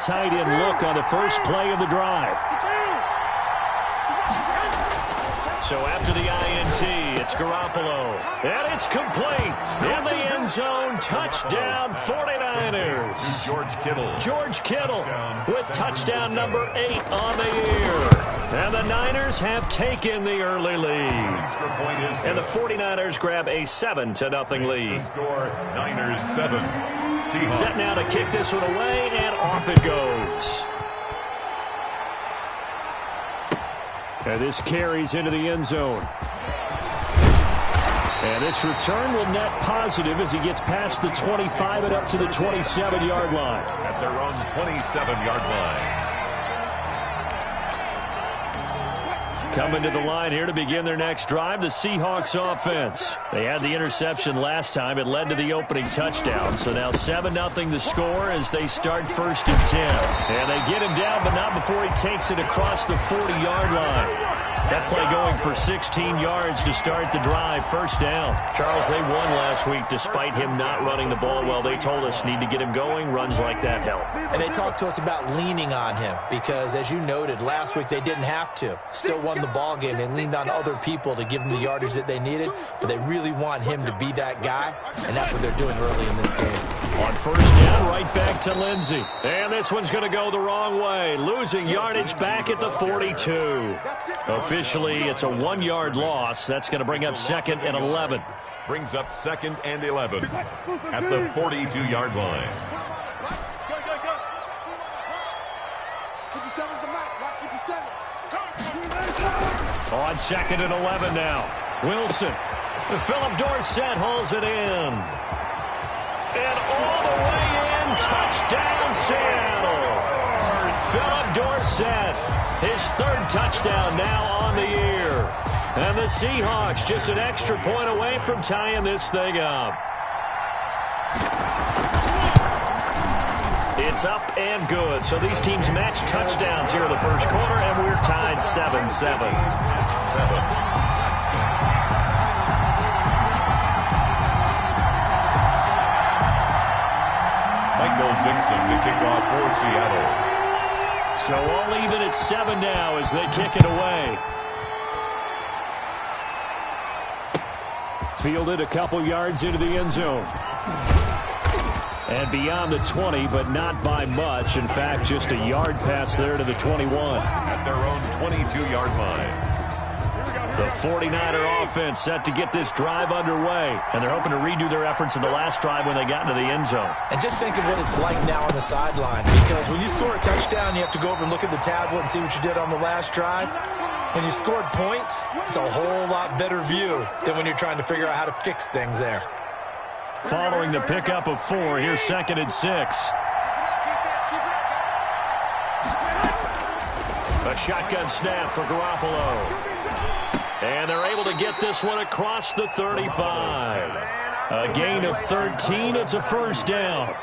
Tight end look on the first play of the drive. So after the INT, it's Garoppolo. And it's complete. In the end zone, touchdown 49ers. George Kittle with touchdown number 8 on the year. And the Niners have taken the early lead. And the 49ers grab a 7-0 lead. Niners 7. Set now to kick this one away, and off it goes. And this carries into the end zone. And this return will net positive as he gets past the 25 and up to the 27-yard line. At their own 27-yard line. Coming to the line here to begin their next drive, the Seahawks offense. They had the interception last time. It led to the opening touchdown. So now 7-0 the score as they start 1st and 10. And they get him down, but not before he takes it across the 40-yard line. That play going for 16 yards to start the drive. 1st down. Charles, they won last week despite him not running the ball well. They told us need to get him going. Runs like that help. And they talked to us about leaning on him because, as you noted, last week they didn't have to. Still won the ball game. They leaned on other people to give them the yardage that they needed, but they really want him to be that guy, and that's what they're doing early in this game. On 1st down, right back to Lindsey. And this one's going to go the wrong way. Losing yardage back at the 42. Officially, it's a 1-yard loss. That's going to bring up 2nd and 11. Brings up 2nd and 11 at the 42-yard line. On 2nd and 11 now. Wilson. Philip Dorsett hauls it in. And all the way in, touchdown Seattle. Philip Dorsett, his 3rd touchdown now on the year. And the Seahawks just an extra point away from tying this thing up. It's up and good. So these teams match touchdowns here in the 1st quarter, and we're tied 7-7. Dixon to kick off for Seattle. So all even at 7 now as they kick it away. Fielded a couple yards into the end zone. And beyond the 20, but not by much. In fact, just a yard pass there to the 21. At their own 22-yard line. The 49er offense set to get this drive underway. And they're hoping to redo their efforts in the last drive when they got into the end zone. And just think of what it's like now on the sideline. Because when you score a touchdown, you have to go over and look at the tablet and see what you did on the last drive. When you scored points, it's a whole lot better view than when you're trying to figure out how to fix things there. Following the pickup of 4, here's 2nd and 6. A shotgun snap for Garoppolo. And they're able to get this one across the 35. A gain of 13. It's a 1st down.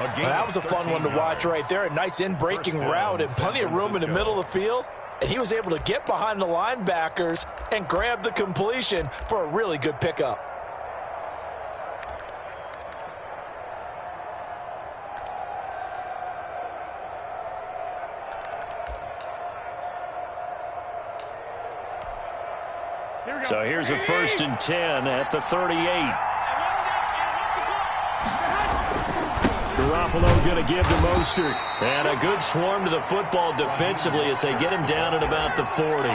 Well, that was a fun one to watch right there. A nice in-breaking route and plenty of room in the middle of the field. And he was able to get behind the linebackers and grab the completion for a really good pickup. So here's a 1st and 10 at the 38. Garoppolo going to give to Mostert. And a good swarm to the football defensively as they get him down at about the 40.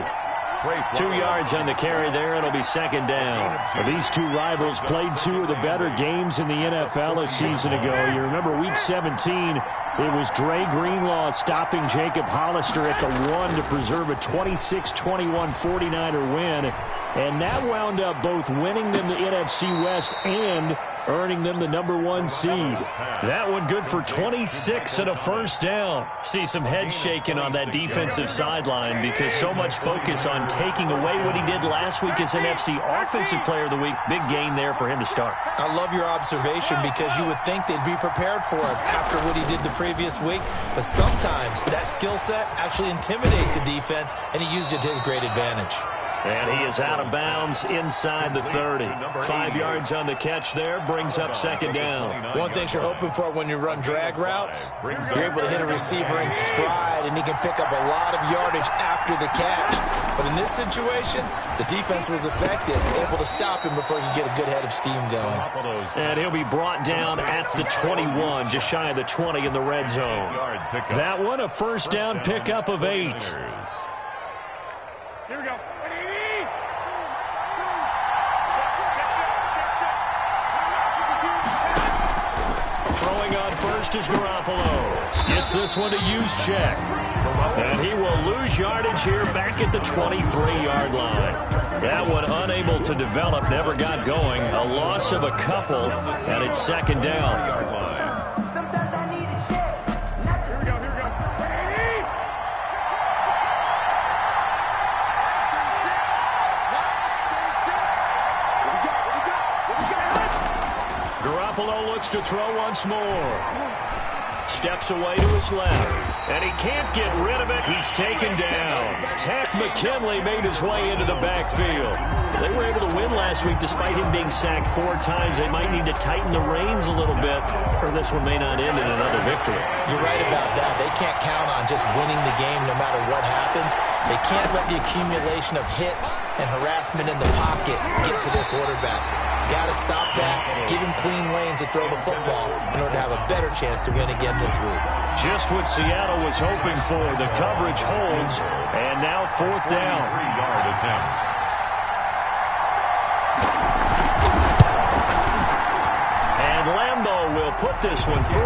2 yards on the carry there. It'll be 2nd down. Well, these two rivals played 2 of the better games in the NFL a season ago. You remember Week 17, it was Dre Greenlaw stopping Jacob Hollister at the 1 to preserve a 26-21 49er win. And that wound up both winning them the NFC West and earning them the #1 seed. That one good for 26 and a 1st down. See some head shaking on that defensive sideline because so much focus on taking away what he did last week as NFC Offensive Player of the Week. Big gain there for him to start. I love your observation because you would think they'd be prepared for it after what he did the previous week. But sometimes that skill set actually intimidates a defense, and he used it to his great advantage. And he is out of bounds inside the 30. 5 yards on the catch there, brings up second down. One thing you're hoping for when you run drag routes, you're able to hit a receiver in stride, and he can pick up a lot of yardage after the catch. But in this situation, the defense was effective, able to stop him before he could get a good head of steam going. And he'll be brought down at the 21, just shy of the 20 in the red zone. That one, a first down pickup of 8. Here we go. Throwing on first is Garoppolo. Gets this one to use check. And he will lose yardage here back at the 23-yard line. That one unable to develop, never got going. A loss of a couple, and it's second down. Garoppolo looks to throw once more. Steps away to his left. And he can't get rid of it. He's taken down. Tack McKinley made his way into the backfield. They were able to win last week despite him being sacked 4 times. They might need to tighten the reins a little bit, or this one may not end in another victory. You're right about that. They can't count on just winning the game no matter what happens. They can't let the accumulation of hits and harassment in the pocket get to their quarterback. Got to stop that, give him clean lanes to throw the football in order to have a better chance to win again this week. Just what Seattle was hoping for. The coverage holds, and now fourth down. 3-yard attempt. Lambeau will put this one through,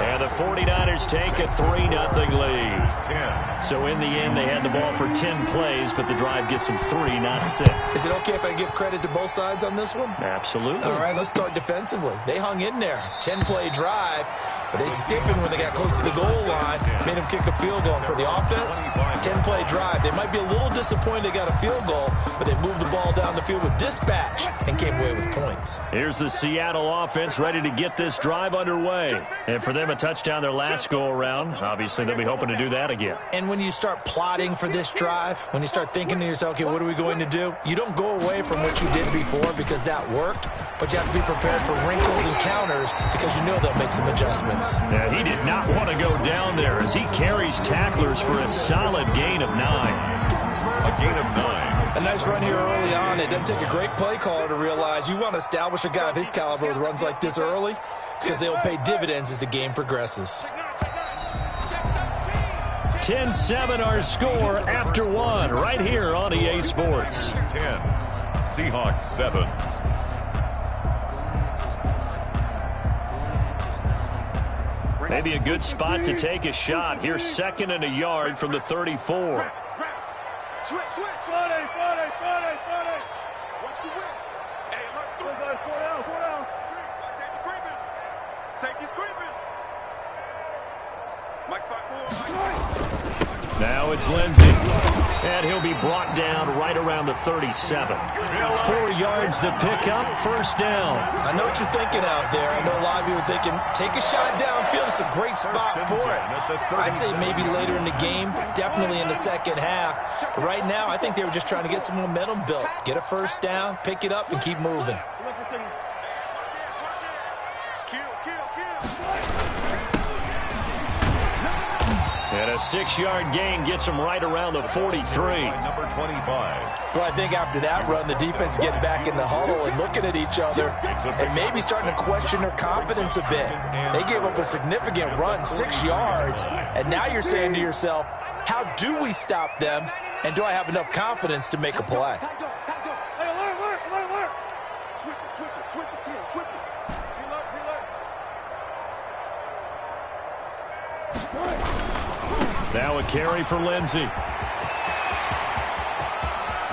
and the 49ers take a 3-0 lead. So in the end, they had the ball for 10 plays, but the drive gets them 3, not 6. Is it okay if I give credit to both sides on this one? Absolutely. All right, let's start defensively. They hung in there. 10-play drive, but they stiffened when they got close to the goal line, made them kick a field goal. And for the offense, 10-play drive. They might be a little disappointed they got a field goal, but they moved the ball down the field with dispatch and came away with points. Here's the Seattle offense ready to get this drive underway. And for them, a touchdown their last go-around. Obviously, they'll be hoping to do that again. And when you start plotting for this drive, when you start thinking to yourself, okay, what are we going to do? You don't go away from what you did before because that worked, but you have to be prepared for wrinkles and counters because you know they'll make some adjustments. Yeah, he did not want to go down there as he carries tacklers for a solid gain of 9. A gain of 9. A nice run here early on. It doesn't take a great play caller to realize you want to establish a guy of his caliber with runs like this early because they will pay dividends as the game progresses. 10-7 our score after 1 right here on EA Sports. 10. Seahawks 7. Maybe a good spot to take a shot. Here's 2nd and a yard from the 34. Switch. Watch the whip. Hey, look. 4 down. Safety creeping. Safety's creeping. Mike spot 4. Now it's Lindsey. And he'll be brought down right around the 37. 4 yards the pickup, first down. I know what you're thinking out there. I know a lot of you are thinking, take a shot downfield. It's a great spot for it. I'd say maybe later in the game, definitely in the second half. But right now, I think they were just trying to get some momentum built. Get a first down, pick it up, and keep moving. And a 6-yard gain gets him right around the 43. Number 25. Well, I think after that run, the defense is getting back in the huddle and looking at each other and maybe starting to question their confidence a bit. They gave up a significant run, 6 yards, and now you're saying to yourself, how do we stop them, and do I have enough confidence to make a play? Hey, alert. Switch it. Now a carry for Lindsey.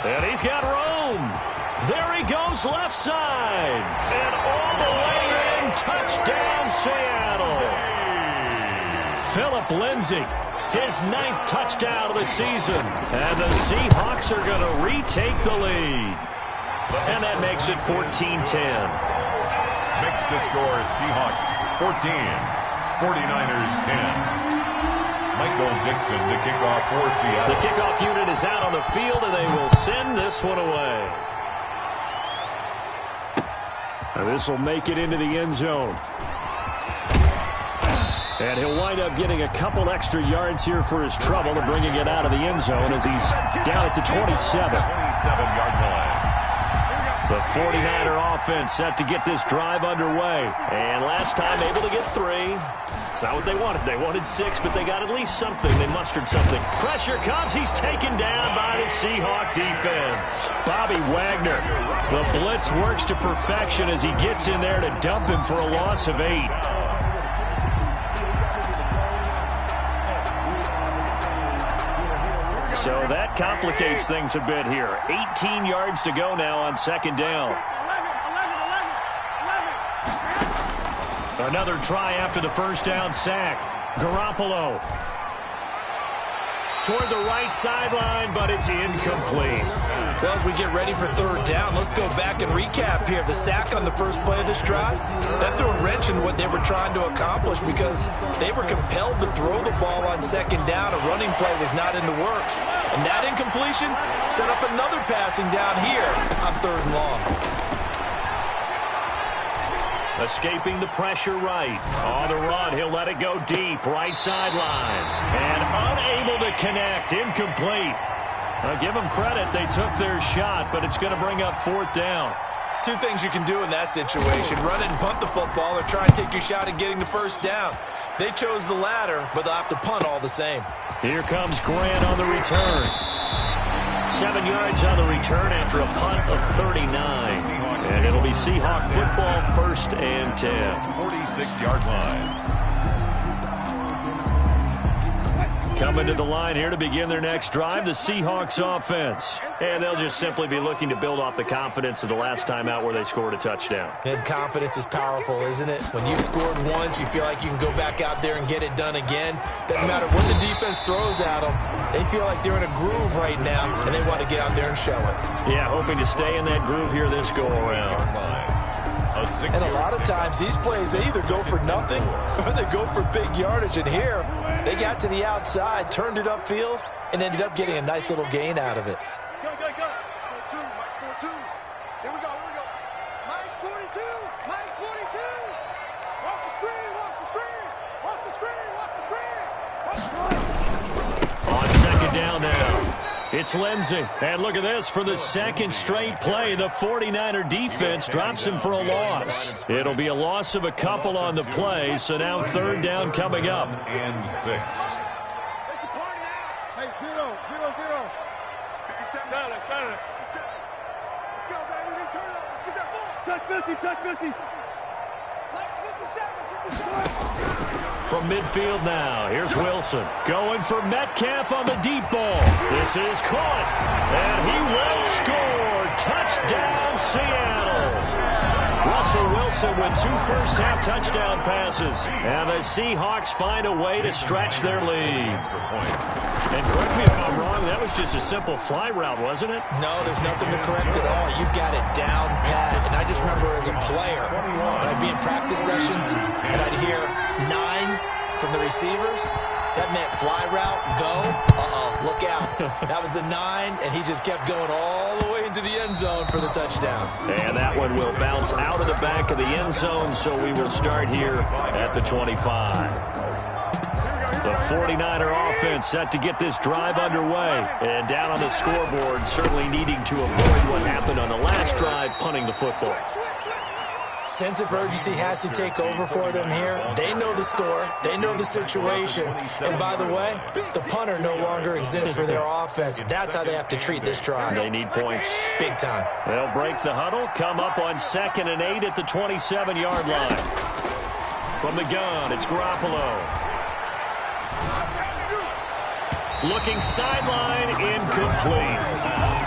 And he's got room. There he goes left side. And all the way in, touchdown Seattle. Philip Lindsey, his 9th touchdown of the season. And the Seahawks are going to retake the lead. And that makes it 14-10. Makes the score Seahawks 14, 49ers 10. Mike Michael Dixon to kick off for Seattle. The kickoff unit is out on the field, and they will send this one away. This will make it into the end zone. And he'll wind up getting a couple extra yards here for his trouble and bringing it out of the end zone as he's down at the 27. 27-yard line. The 49er offense set to get this drive underway. And last time able to get 3. It's not what they wanted. They wanted 6, but they got at least something. They mustered something. Pressure comes. He's taken down by the Seahawk defense. Bobby Wagner. The blitz works to perfection as he gets in there to dump him for a loss of 8. So that complicates things a bit here. 18 yards to go now on second down. Another try after the first down sack. Garoppolo toward the right sideline, but it's incomplete. Well, as we get ready for third down, let's go back and recap here. The sack on the first play of this drive, that threw a wrench in what they were trying to accomplish because they were compelled to throw the ball on second down. A running play was not in the works. And that incompletion set up another passing down here on third and long. Escaping the pressure right. On the run, he'll let it go deep. Right sideline. And unable to connect. Incomplete. I'll give them credit. They took their shot, but it's going to bring up fourth down. Two things you can do in that situation. Run it and punt the football or try and take your shot at getting the first down. They chose the latter, but they'll have to punt all the same. Here comes Grant on the return. 7 yards on the return after a punt of 39. And it'll be Seahawk football, 1st and 10. 46-yard line. Coming to the line here to begin their next drive, the Seahawks offense. And they'll just simply be looking to build off the confidence of the last time out where they scored a touchdown. And confidence is powerful, isn't it? When you've scored once, you feel like you can go back out there and get it done again. Doesn't matter what the defense throws at them. They feel like they're in a groove right now, and they want to get out there and show it. Yeah, hoping to stay in that groove here this go-around. And a lot of times, these plays, they either go for nothing or they go for big yardage. And here, they got to the outside, turned it upfield, and ended up getting a nice little gain out of it. Go. Mike's 42. Here we go. Mike's 42. Mike's 42. Watch the screen. On second down now. It's Lindsey. And look at this. For the second straight play, the 49er defense drops him for a loss. It'll be a loss of a couple on the play, so now third down coming up. And 6. It's the party now. Hey, 0. 57. Got it. Let's go, baby. Return it. Let's get that ball. Touch 50. Mike's 57. From midfield now, here's Wilson. Going for Metcalf on the deep ball. This is caught. And he will score. Touchdown, Seattle. Russell Wilson with 2 first-half touchdown passes. And the Seahawks find a way to stretch their lead. And correct me if I'm wrong, that was just a simple fly route, wasn't it? No, there's nothing to correct at all. You've got it down pat. And I just remember as a player, when I'd be in practice sessions and I'd hear 9 from the receivers, that meant fly route, go, look out. That was the 9, and he just kept going all the way into the end zone for the touchdown. And that one will bounce out of the back of the end zone, so we will start here at the 25. The 49er offense set to get this drive underway. And down on the scoreboard, certainly needing to avoid what happened on the last drive, punting the football. Sense of urgency has to take over for them here. They know the score. They know the situation. And by the way, the punter no longer exists for their offense. That's how they have to treat this drive. They need points. Big time. They'll break the huddle, come up on 2nd and 8 at the 27-yard line. From the gun, it's Garoppolo. Looking sideline, incomplete.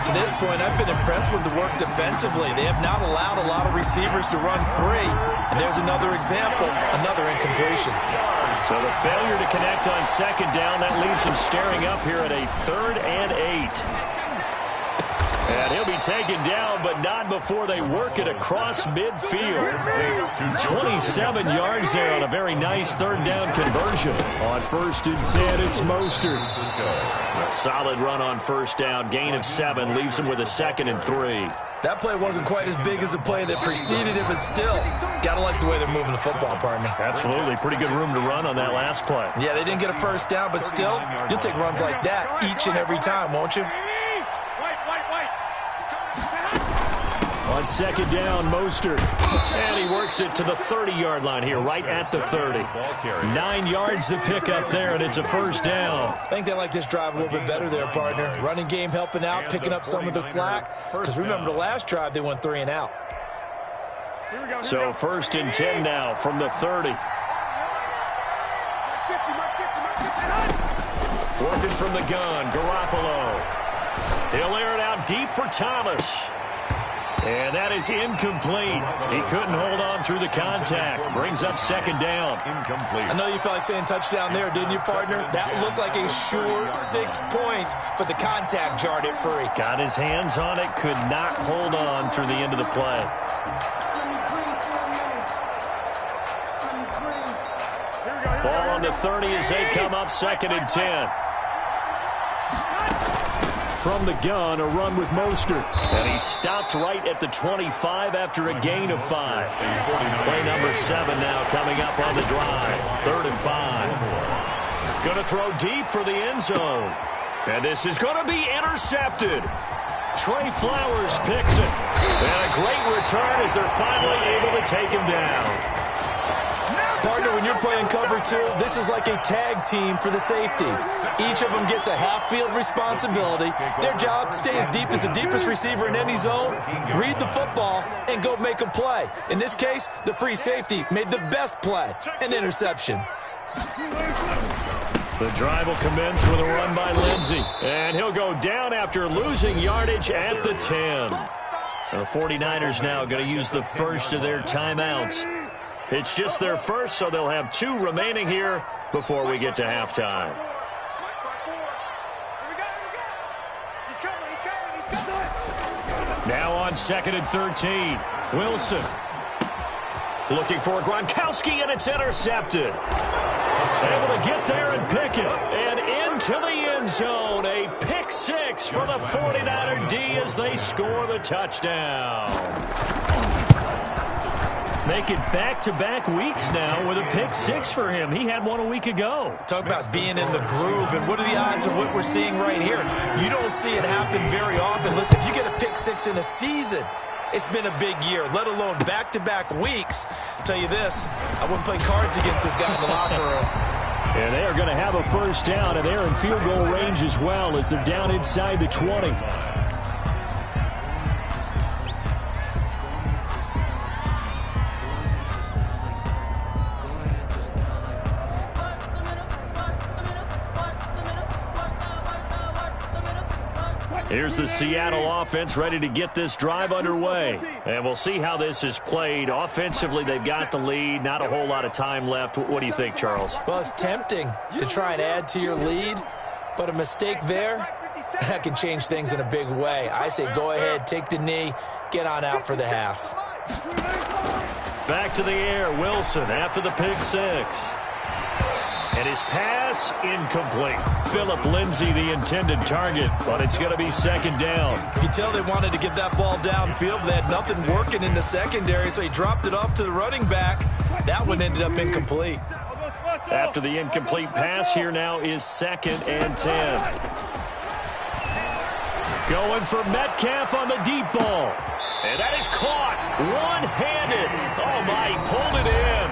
To this point, I've been impressed with the work defensively. They have not allowed a lot of receivers to run free. And there's another example, another incompletion. So the failure to connect on second down, that leaves them staring up here at a 3rd and 8. And he'll be taken down, but not before they work it across midfield. 27 yards there on a very nice third down conversion. On 1st and 10, it's Mostert. A solid run on first down. Gain of 7 leaves him with a 2nd and 3. That play wasn't quite as big as the play that preceded it, but still, got to like the way they're moving the football, partner. Absolutely. Pretty good room to run on that last play. Yeah, they didn't get a first down, but still, you'll take runs like that each and every time, won't you? On 2nd down, Mostert. And he works it to the 30-yard line here, right at the 30. 9 yards to pick up there, and it's a first down. I think they like this drive a little bit better there, partner. Running game helping out, picking up some of the slack. Because remember, the last drive, they went 3 and out. So 1st and 10 now from the 30. Working from the gun, Garoppolo. He'll air it out deep for Thomas. And that is incomplete. He couldn't hold on through the contact. Brings up 2nd down. Incomplete. I know you felt like saying touchdown there, didn't you, partner? That looked like a sure 6 points, but the contact jarred it free. Got his hands on it, could not hold on through the end of the play. Ball on the 30 as they come up 2nd and 10. From the gun, a run with Mostert. And he stopped right at the 25 after a gain of 5. Play number 7 now coming up on the drive. 3rd and 5. Going to throw deep for the end zone. And this is going to be intercepted. Trey Flowers picks it. And a great return as they're finally able to take him down. Partner, when you're playing cover 2, this is like a tag team for the safeties. Each of them gets a half-field responsibility. Their job, stay as deep as the deepest receiver in any zone, read the football, and go make a play. In this case, the free safety made the best play, an interception. The drive will commence with a run by Lindsey. And he'll go down after losing yardage at the 10. The 49ers now going to use the first of their timeouts. It's just their first, so they'll have 2 remaining here before we get to halftime. Now on 2nd and 13. Wilson looking for Gronkowski, and it's intercepted. Able to get there and pick it. And into the end zone. A pick 6 for the 49er D as they score the touchdown. Make it back-to-back weeks now with a pick 6 for him. He had one a week ago. Talk about being in the groove, and what are the odds of what we're seeing right here? You don't see it happen very often. Listen, if you get a pick 6 in a season, it's been a big year, let alone back-to-back weeks. I'll tell you this, I wouldn't play cards against this guy in the locker room. And they are going to have a first down, and they're in field goal range as well as they're down inside the 20. Here's the Seattle offense ready to get this drive underway. And we'll see how this is played. Offensively, they've got the lead. Not a whole lot of time left. What do you think, Charles? Well, it's tempting to try and add to your lead, but a mistake there, that can change things in a big way. I say go ahead, take the knee, get on out for the half. Back to the air, Wilson after the pick 6. And his pass incomplete. Phillip Lindsay the intended target, but it's going to be 2nd down. You can tell they wanted to get that ball downfield, but they had nothing working in the secondary, so he dropped it off to the running back. That one ended up incomplete. After the incomplete pass, here now is 2nd and 10. Going for Metcalf on the deep ball. And that is caught one-handed. Oh, my, he pulled it in.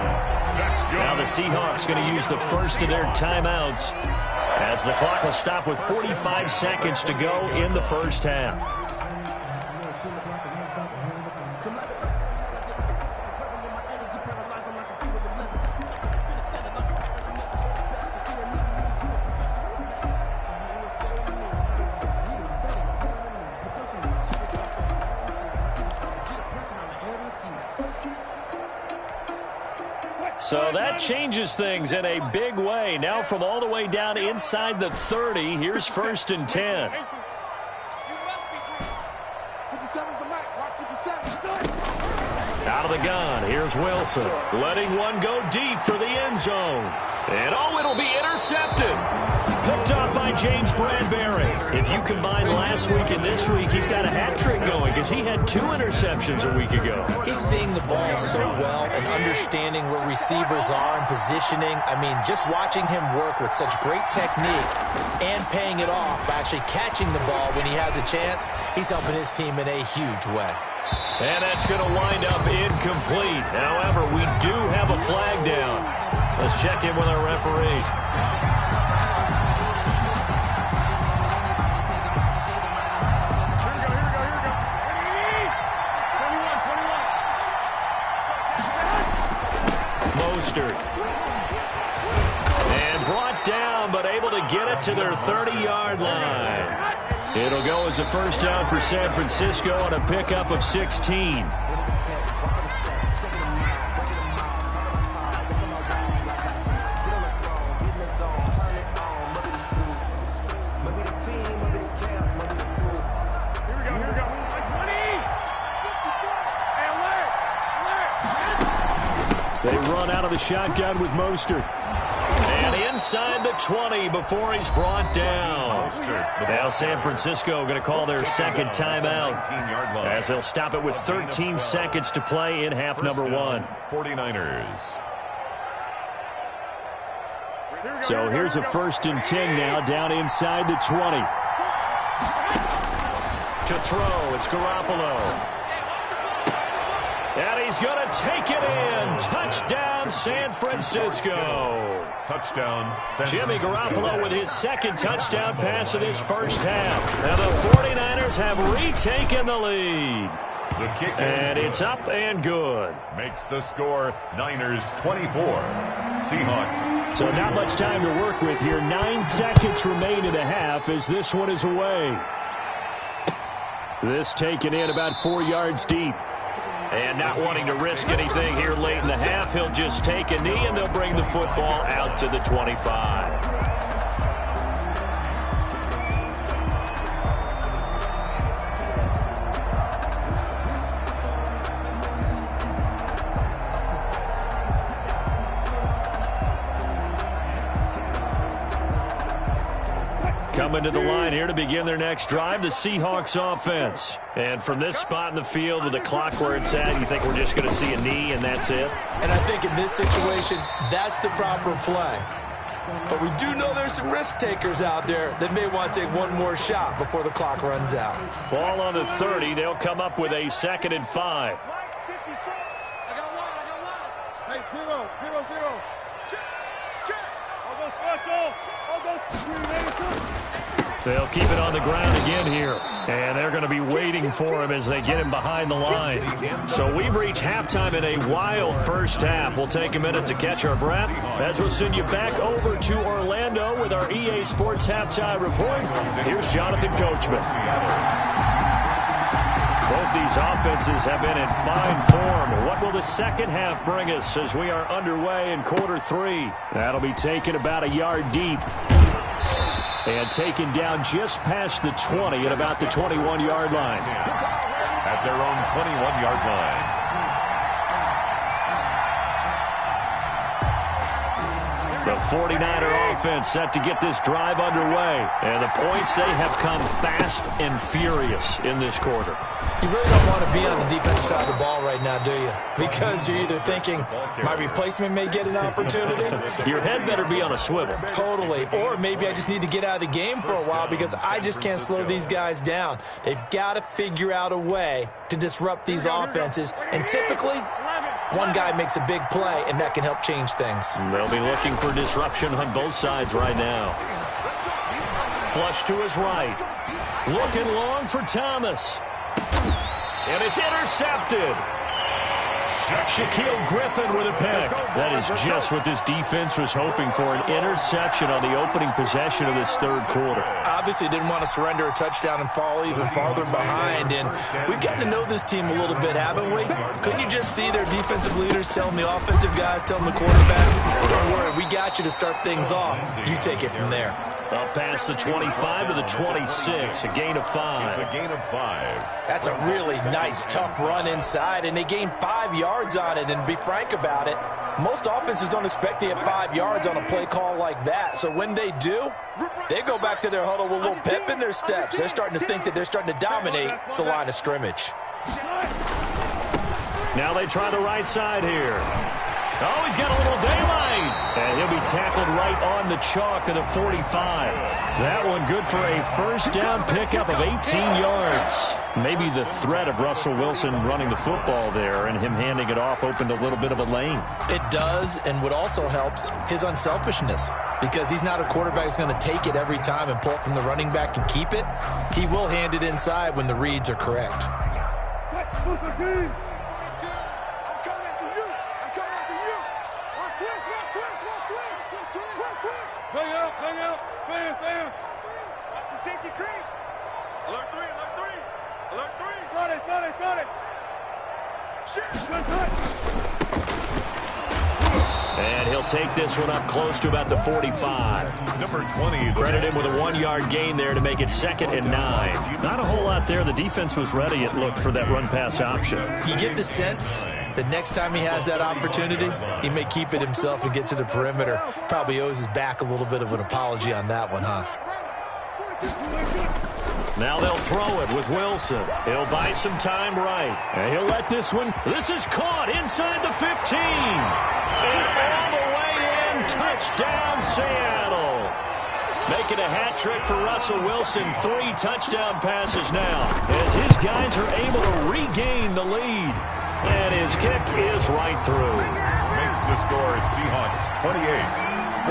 Now the Seahawks going to use the first of their timeouts as the clock will stop with 45 seconds to go in the first half. So that changes things in a big way. Now from all the way down inside the 30, here's 1st and 10. Out of the gun, here's Wilson. Letting one go deep for the end zone. And, it'll be intercepted. Picked off by James Bradbury. If you combine last week and this week, he's got a hat trick going because he had 2 interceptions a week ago. He's seeing the ball so well and understanding where receivers are and positioning. I mean, just watching him work with such great technique and paying it off by actually catching the ball when he has a chance, he's helping his team in a huge way. And that's going to wind up incomplete. However, we do have a flag down. Let's check in with our referee. Mostert. And brought down, but able to get it to their 30-yard line. It'll go as a first down for San Francisco on a pickup of 16. They run out of the shotgun with Mostert. And inside the 20 before he's brought down. Now San Francisco going to call their second timeout as they'll stop it with 13 seconds to play in half number 1. 49ers. So here's a 1st and 10 now down inside the 20. To throw, it's Garoppolo. And he's going to take it in. Touchdown, San Francisco. Touchdown, San Jimmy Francisco. Garoppolo with his second touchdown pass of this first half. Now the 49ers have retaken the lead. The kick And it's up and good. makes the score Niners 24. Seahawks. So not much time to work with here. 9 seconds remain in the half as this one is away. This taken in about 4 yards deep. And not wanting to risk anything here late in the half, he'll just take a knee and they'll bring the football out to the 25. Coming to the line here to begin their next drive, the Seahawks offense. And from this spot in the field with the clock where it's at, you think we're just going to see a knee and that's it? And I think in this situation, that's the proper play. But we do know there's some risk takers out there that may want to take one more shot before the clock runs out. Ball on the 30. They'll come up with a 2nd and 5. I got one. Hey, 0. Check. All those special. All those 382. They'll keep it on the ground again here. And they're going to be waiting for him as they get him behind the line. So we've reached halftime in a wild first half. We'll take a minute to catch our breath as we'll send you back over to Orlando with our EA Sports Halftime Report. Here's Jonathan Coachman. Both these offenses have been in fine form. What will the second half bring us as we are underway in quarter 3? That'll be taken about a yard deep. And taken down just past the 20 at about the 21-yard line. At their own 21-yard line. The 49er offense set to get this drive underway. And the points, they have come fast and furious in this quarter. You really don't want to be on the defensive side of the ball right now, do you? Because you're either thinking, my replacement may get an opportunity. Your head better be on a swivel. Totally. Or maybe I just need to get out of the game for a while because I just can't slow these guys down. They've got to figure out a way to disrupt these offenses. And typically, one guy makes a big play, and that can help change things. They'll be looking for disruption on both sides right now. Flush to his right. Looking long for Thomas. And it's intercepted. Shaquille Griffin with a pick. That is just what this defense was hoping for, an interception on the opening possession of this third quarter. Obviously didn't want to surrender a touchdown and fall even farther behind. And we've gotten to know this team a little bit, haven't we? Couldn't you just see their defensive leaders telling the offensive guys, telling the quarterback, don't worry, we got you to start things off. You take it from there. Up past the 25 to the 26, a gain of 5. It's a gain of 5. That's a really nice, tough run inside, and they gained 5 yards on it. And to be frank about it, most offenses don't expect to get 5 yards on a play call like that. So when they do, they go back to their huddle with a little pep in their steps. They're starting to think that they're starting to dominate the line of scrimmage. Now they try the right side here. Oh, he's got a little daylight. And he'll be tackled right on the chalk of the 45. That one good for a first down pickup of 18 yards. Maybe the threat of Russell Wilson running the football there and him handing it off opened a little bit of a lane. It does, and what also helps, his unselfishness. Because he's not a quarterback who's going to take it every time and pull it from the running back and keep it. He will hand it inside when the reads are correct. Bang out, bam. Watch the safety creep. Alert 3. Alert 3. Got it. Shit, good touch. And he'll take this one up close to about the 45. Number 20. Credit him with a 1-yard gain there to make it 2nd and 9. Not a whole lot there. The defense was ready, it looked, for that run-pass option. You get the sense that next time he has that opportunity, he may keep it himself and get to the perimeter. Probably owes his back a little bit of an apology on that one, huh? Now they'll throw it with Wilson. He'll buy some time right. And he'll let this one. This is caught inside the 15. And all the way in. Touchdown, Seattle. Making a hat trick for Russell Wilson. 3 touchdown passes now as his guys are able to regain the lead. And his kick is right through. Makes the score Seahawks 28,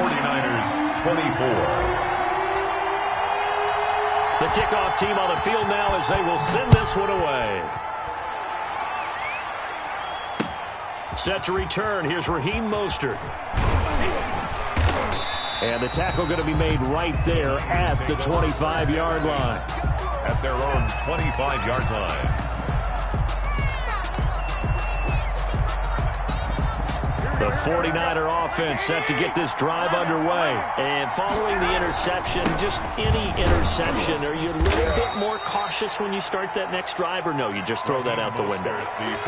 49ers 24. The kickoff team on the field now as they will send this one away. Set to return. Here's Raheem Mostert. And the tackle going to be made right there at the 25-yard line. At their own 25-yard line. The 49er offense set to get this drive underway. And following the interception, just any interception, are you a little bit more cautious when you start that next drive, or no, you just throw that out the window?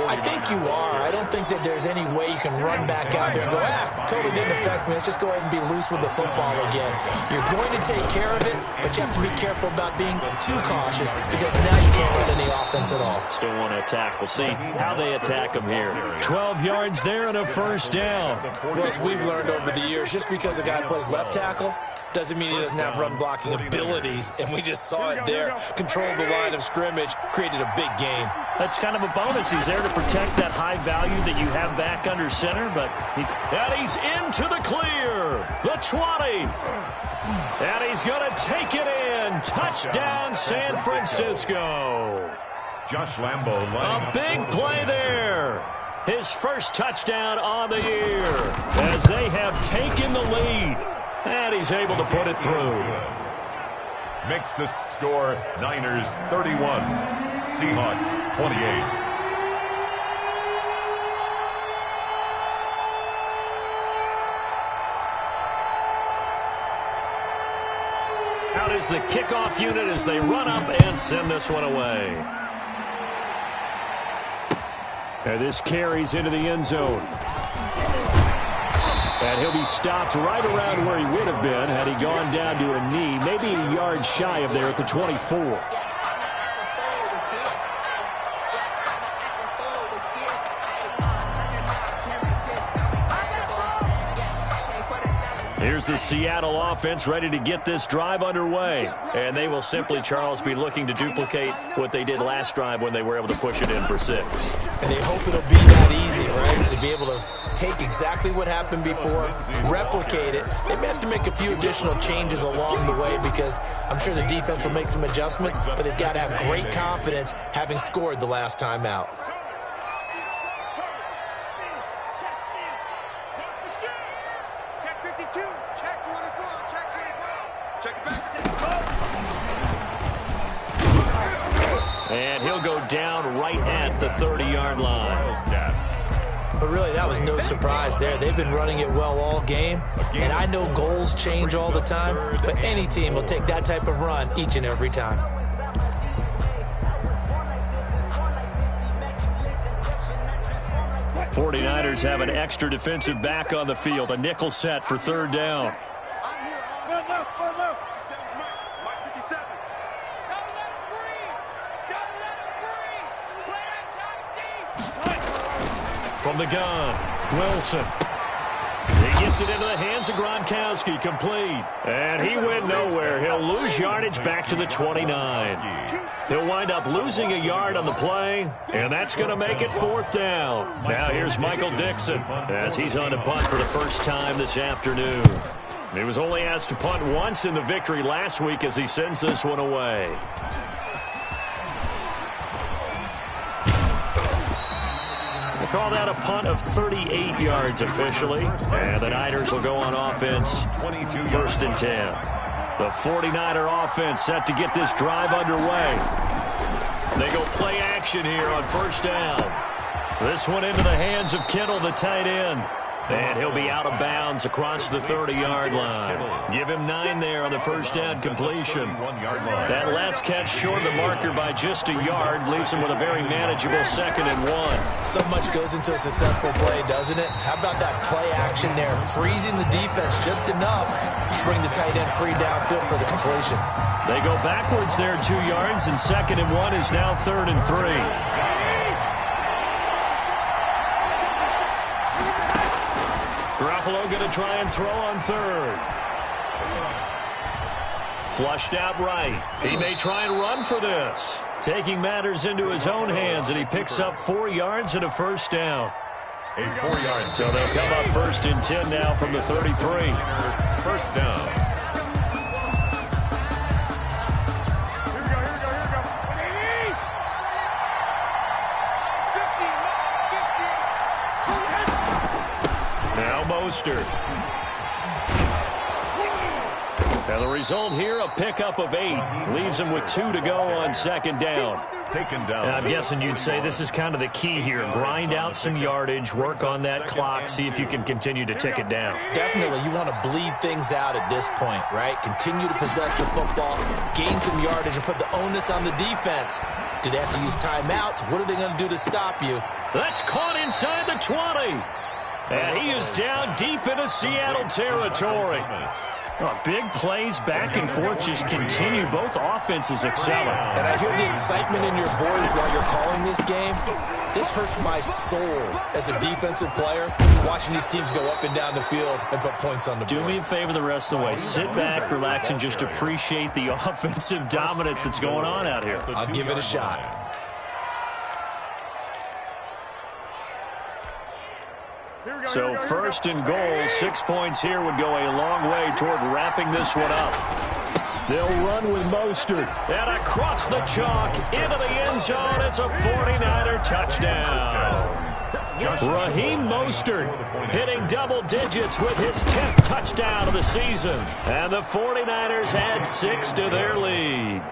I think you are. I don't think that there's any way you can run back out there and go, totally didn't affect me. Let's just go ahead and be loose with the football again. You're going to take care of it, but you have to be careful about being too cautious because now you can't run any offense at all. Still want to attack. We'll see how they attack them here. 12 yards there and a first down. Well, as we've learned over the years, just because a guy plays left tackle doesn't mean he doesn't have run blocking abilities, and we just saw it there. Controlled the line of scrimmage, created a big gain. That's kind of a bonus. He's there to protect that high value that you have back under center, but he's into the clear. The 20. And he's going to take it in. Touchdown, San Francisco. Josh Lambo. A big play there. His first touchdown on the year as they have taken the lead. And he's able to put it through. Makes the score Niners 31, Seahawks 28. Out is the kickoff unit as they run up and send this one away. And this carries into the end zone. And he'll be stopped right around where he would have been had he gone down to a knee, maybe a yard shy of there at the 24. Here's the Seattle offense ready to get this drive underway. And they will simply, Charles, be looking to duplicate what they did last drive when they were able to push it in for 6. And they hope it'll be that easy, right? To be able to take exactly what happened before, replicate it. They may have to make a few additional changes along the way because I'm sure the defense will make some adjustments, but they've got to have great confidence having scored the last time out. And he'll go down right at the 30-yard line. but really that was no surprise there. They've been running it well all game, and I know goals change all the time, but any team will take that type of run each and every time. '49ers have an extra defensive back on the field, a nickel set for third down. From the gun, Wilson. He gets it into the hands of Gronkowski, complete. And he went nowhere. He'll lose yardage back to the 29. He'll wind up losing a yard on the play, and that's going to make it fourth down. Now here's Michael Dixon as he's on to punt for the first time this afternoon. He was only asked to punt once in the victory last week as he sends this one away. We'll call that a punt of 38 yards officially. And the Niners will go on offense, first and 10. The 49er offense set to get this drive underway. They go play action here on first down. This one into the hands of Kittle, the tight end. And he'll be out of bounds across the 30-yard line. Give him 9 there on the first down completion. That last catch short of the marker by just a yard leaves him with a very manageable 2nd and 1. So much goes into a successful play, doesn't it? How about that play action there, freezing the defense just enough to bring the tight end free downfield for the completion. They go backwards there 2 yards, and 2nd and 1 is now 3rd and 3. Garoppolo going to try and throw on third. Flushed out right. He may try and run for this. Taking matters into his own hands, and he picks up 4 yards and a first down. A 4 yard. So they'll come up first and 10 now from the 33. First down. Mostert. Now the result here, a pickup of 8. Leaves him with 2 to go on 2nd down. Taken down. And I'm guessing you'd say this is kind of the key here. Grind out some yardage, work on that clock, see if you can continue to tick it down. Definitely, you want to bleed things out at this point, right? Continue to possess the football, gain some yardage, and put the onus on the defense. Do they have to use timeouts? What are they going to do to stop you? That's caught inside the 20. And he is down deep into Seattle territory. Oh, big plays back and forth just continue. Both offenses excelling. And I hear the excitement in your voice while you're calling this game. This hurts my soul as a defensive player, watching these teams go up and down the field and put points on the board. Do me a favor the rest of the way. Sit back, relax, and just appreciate the offensive dominance that's going on out here. I'll give it a shot. So first and goal, 6 points here would go a long way toward wrapping this one up. They'll run with Mostert. And across the chalk, into the end zone. It's a 49er touchdown. Raheem Mostert hitting double digits with his 10th touchdown of the season. And the 49ers add 6 to their lead.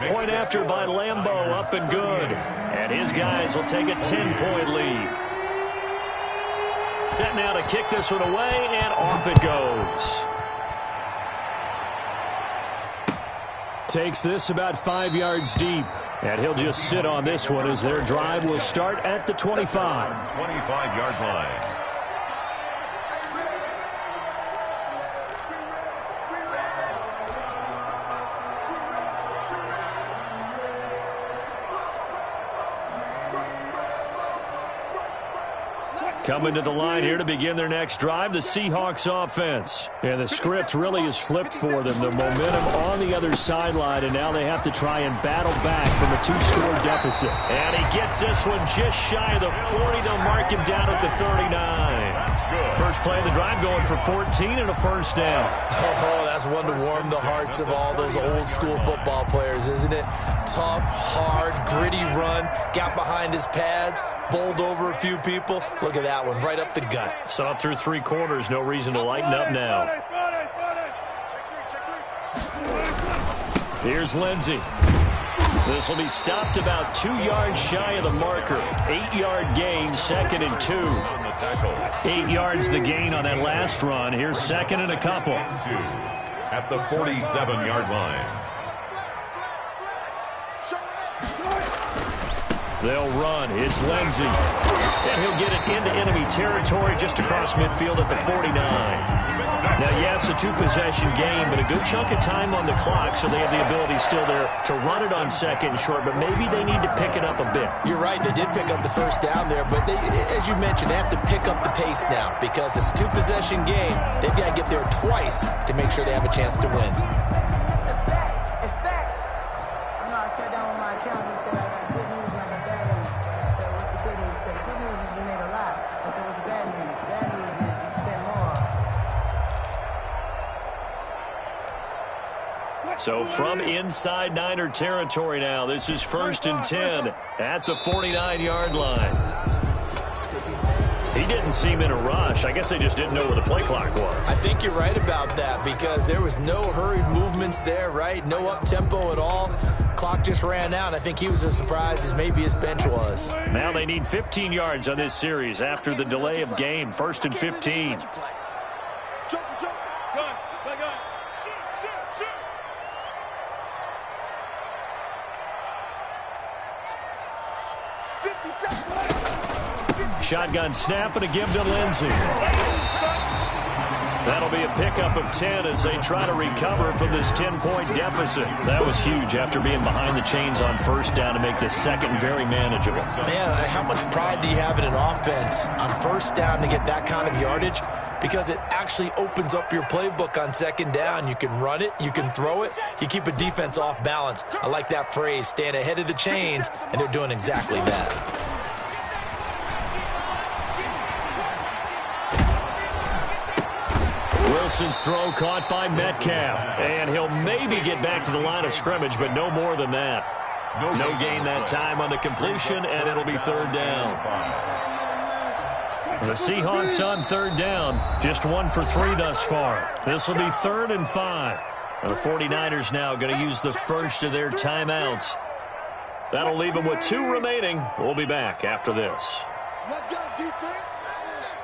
Point after by Lambeau, up and good. And his guys will take a 10-point lead. Set now to kick this one away, and off it goes. Takes this about 5 yards deep, and he'll just sit on this one as their drive will start at the 25. 25-yard line. Coming to the line here to begin their next drive, the Seahawks offense. And the script really is flipped for them. The momentum on the other sideline, and now they have to try and battle back from a 2-score deficit. And he gets this one just shy of the 40. They'll mark him down at the 39. First play of the drive going for 14 and a first down. Oh, that's one to warm the hearts of all those old-school football players, isn't it? Tough, hard, gritty run, got behind his pads, bowled over a few people. Look at that one, right up the gut. So up through 3 quarters, no reason to lighten up now. Here's Lindsey. This will be stopped about 2 yards shy of the marker. 8-yard gain, 2nd and 2. 8 yards the gain on that last run. Here's 2nd and a couple. At the 47-yard line. They'll run. It's Lindsey. And he'll get it into enemy territory just across midfield at the 49. Now, yes, a 2-possession game, but a good chunk of time on the clock, so they have the ability still there to run it on 2nd and short, but maybe they need to pick it up a bit. You're right. They did pick up the first down there, but they, as you mentioned, they have to pick up the pace now because it's a 2-possession game. They've got to get there twice to make sure they have a chance to win. So from inside Niner territory now, this is 1st and 10 at the 49-yard line. He didn't seem in a rush. I guess they just didn't know where the play clock was. I think you're right about that because there was no hurried movements there, right? No up-tempo at all. Clock just ran out. I think he was as surprised as maybe his bench was. Now they need 15 yards on this series after the delay of game. 1st and 15. Shotgun snap and a give to Lindsey. That'll be a pickup of 10 as they try to recover from this 10-point deficit. That was huge after being behind the chains on 1st down to make the 2nd very manageable. Man, how much pride do you have in an offense on 1st down to get that kind of yardage? Because it actually opens up your playbook on 2nd down. You can run it, you can throw it, you keep a defense off balance. I like that phrase, stand ahead of the chains, and they're doing exactly that. Wilson's throw caught by Metcalf. And he'll maybe get back to the line of scrimmage, but no more than that. No gain that time on the completion, and it'll be 3rd down. The Seahawks on 3rd down, just 1 for 3 thus far. This will be 3rd and 5. The 49ers now going to use the first of their timeouts. That'll leave them with 2 remaining. We'll be back after this. Let's go, defense.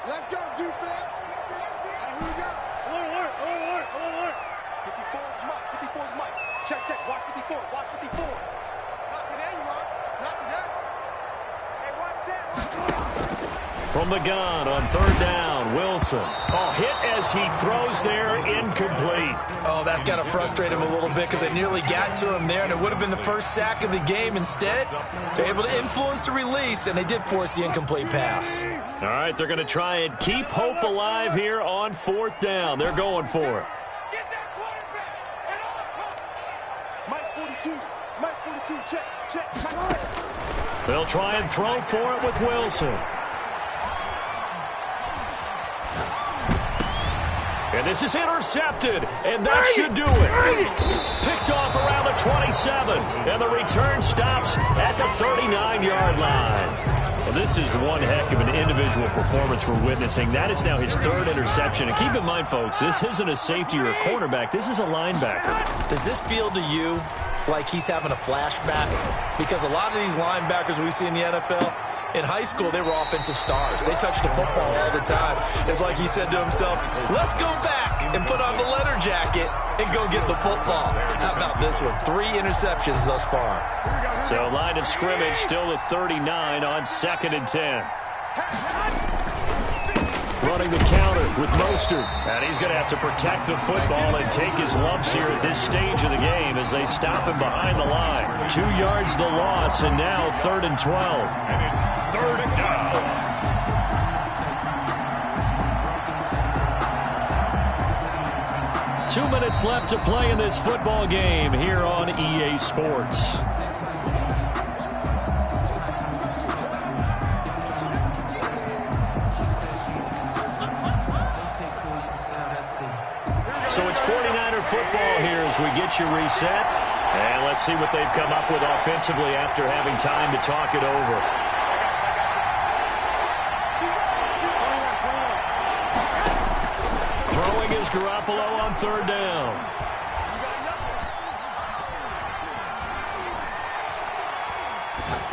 Let's go, defense. Here we go. Alert. 54 is Mike. 54 is Mike. Check. Watch 54. Watch 54. Not today, you are. Not today. Hey, watch that. From the gun on 3rd down, Wilson. Hit as he throws there, incomplete. Oh, that's got to frustrate him a little bit because they nearly got to him there, and it would have been the first sack of the game. Instead, they're able to influence the release, and they did force the incomplete pass. All right, they're going to try and keep hope alive here on 4th down. They're going for it. Get that quarterback. And Mike 42. Check. They'll try and throw for it with Wilson. And this is intercepted, and that should do it. Picked off around the 27, and the return stops at the 39-yard line. Well, this is one heck of an individual performance we're witnessing. That is now his 3rd interception. And keep in mind, folks, this isn't a safety or a cornerback. This is a linebacker. Does this feel to you like he's having a flashback? Because a lot of these linebackers we see in the NFL, in high school, they were offensive stars. They touched the football all the time. It's like he said to himself, let's go back and put on the leather jacket and go get the football. How about this one? 3 interceptions thus far. So line of scrimmage still the 39 on 2nd and 10. Running the counter with Mostert. And he's going to have to protect the football and take his lumps here at this stage of the game as they stop him behind the line. 2 yards the loss, and now 3rd and 12. And it's 3rd and down. 2 minutes left to play in this football game here on EA Sports. So it's 49er football here as we get you reset. And let's see what they've come up with offensively after having time to talk it over. Throwing is Garoppolo on 3rd down.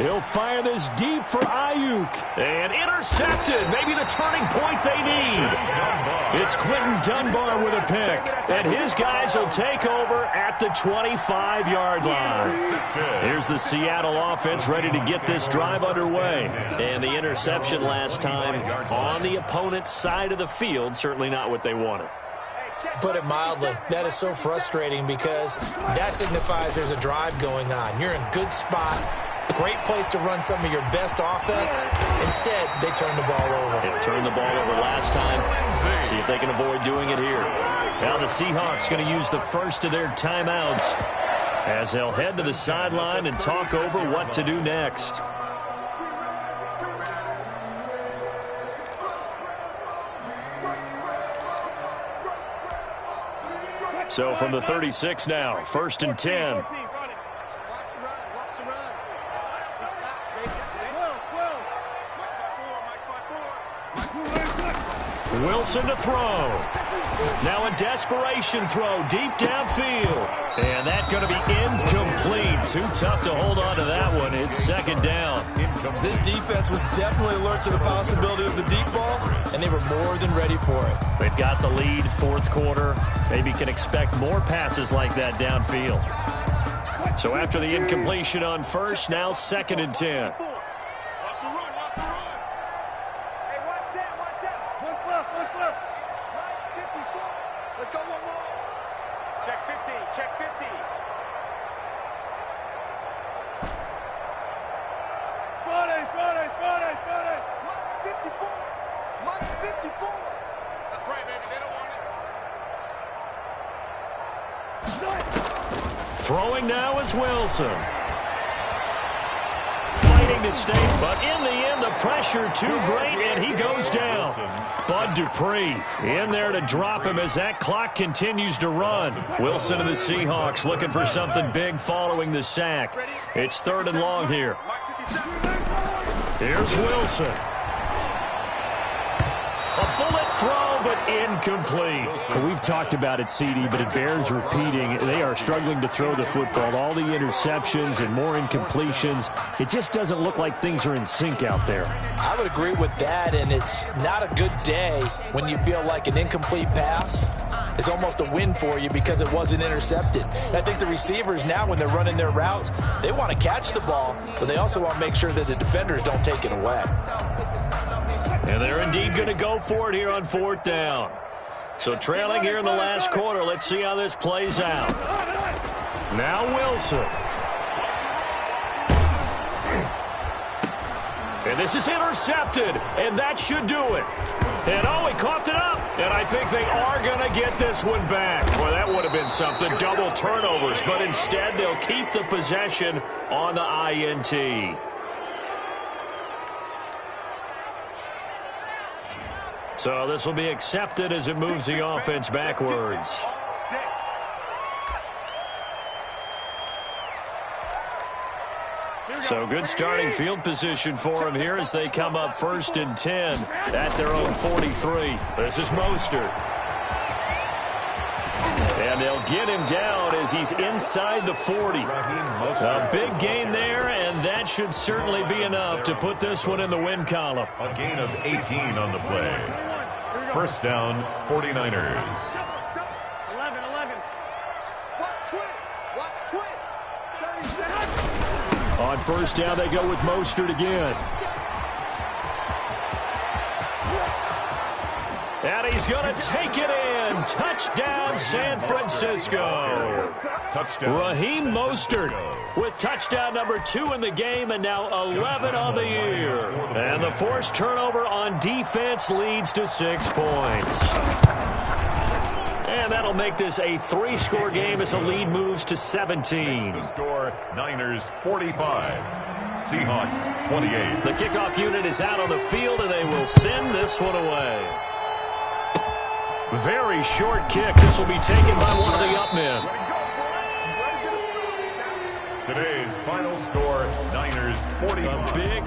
He'll fire this deep for Ayuk. And intercepted. Maybe the turning point they need. It's Quentin Dunbar with a pick. And his guys will take over at the 25-yard line. Here's the Seattle offense ready to get this drive underway. And the interception last time on the opponent's side of the field, certainly not what they wanted. Put it mildly, that is so frustrating because that signifies there's a drive going on. You're in a good spot, great place to run some of your best offense. Instead, they turn the ball over. They turned the ball over last time. See if they can avoid doing it here. Now the Seahawks going to use the first of their timeouts as they'll head to the sideline and talk over what to do next. So from the 36 now, 1st and 10. Wilson to throw. Now a desperation throw deep downfield. And that's going to be incomplete. Too tough to hold on to that one. It's 2nd down. This defense was definitely alert to the possibility of the deep ball, and they were more than ready for it. They've got the lead, 4th quarter. Maybe can expect more passes like that downfield. So after the incompletion on 1st, now 2nd and 10. Let's go one more. Check 50, check 50. Friday. Mark 54. Mark 54. That's right, baby. They don't want it. Throwing now is Wilson. Fighting to stay, but in the end, the pressure too great, and he goes down. Bud Dupree in there to drop him as that clock continues to run. Wilson and the Seahawks looking for something big following the sack. It's 3rd and long here. Here's Wilson. A bullet throw, but incomplete. Well, we've talked about it, CD, but it bears repeating. They are struggling to throw the football. All the interceptions and more incompletions. It just doesn't look like things are in sync out there. I would agree with that, and it's not a good day when you feel like an incomplete pass is almost a win for you because it wasn't intercepted. I think the receivers now, when they're running their routes, they want to catch the ball, but they also want to make sure that the defenders don't take it away. And they're indeed going to go for it here on 4th down. So trailing here in the last quarter. Let's see how this plays out. Now Wilson. And this is intercepted, and that should do it. And oh, he coughed it up. And I think they are going to get this one back. Well, that would have been something, double turnovers. But instead, they'll keep the possession on the INT. So this will be accepted as it moves the offense backwards. So good starting field position for them here as they come up 1st and 10 at their own 43. This is Mostert. And they'll get him down as he's inside the 40. A big gain there, and that should certainly be enough to put this one in the win column. A gain of 18 on the play. 1st down, 49ers. 11. Watch twins. 30 seconds. On 1st down, they go with Mostert again. And he's going to take it in. Touchdown, San Francisco. Touchdown. Raheem Mostert with touchdown number 2 in the game and now 11 on the year. And the forced turnover on defense leads to 6 points. And that'll make this a 3-score game as the lead moves to 17. The score, Niners 45, Seahawks 28. The kickoff unit is out on the field, and they will send this one away. Very short kick. This will be taken by one of the up men. Today's final score, Niners 40. A big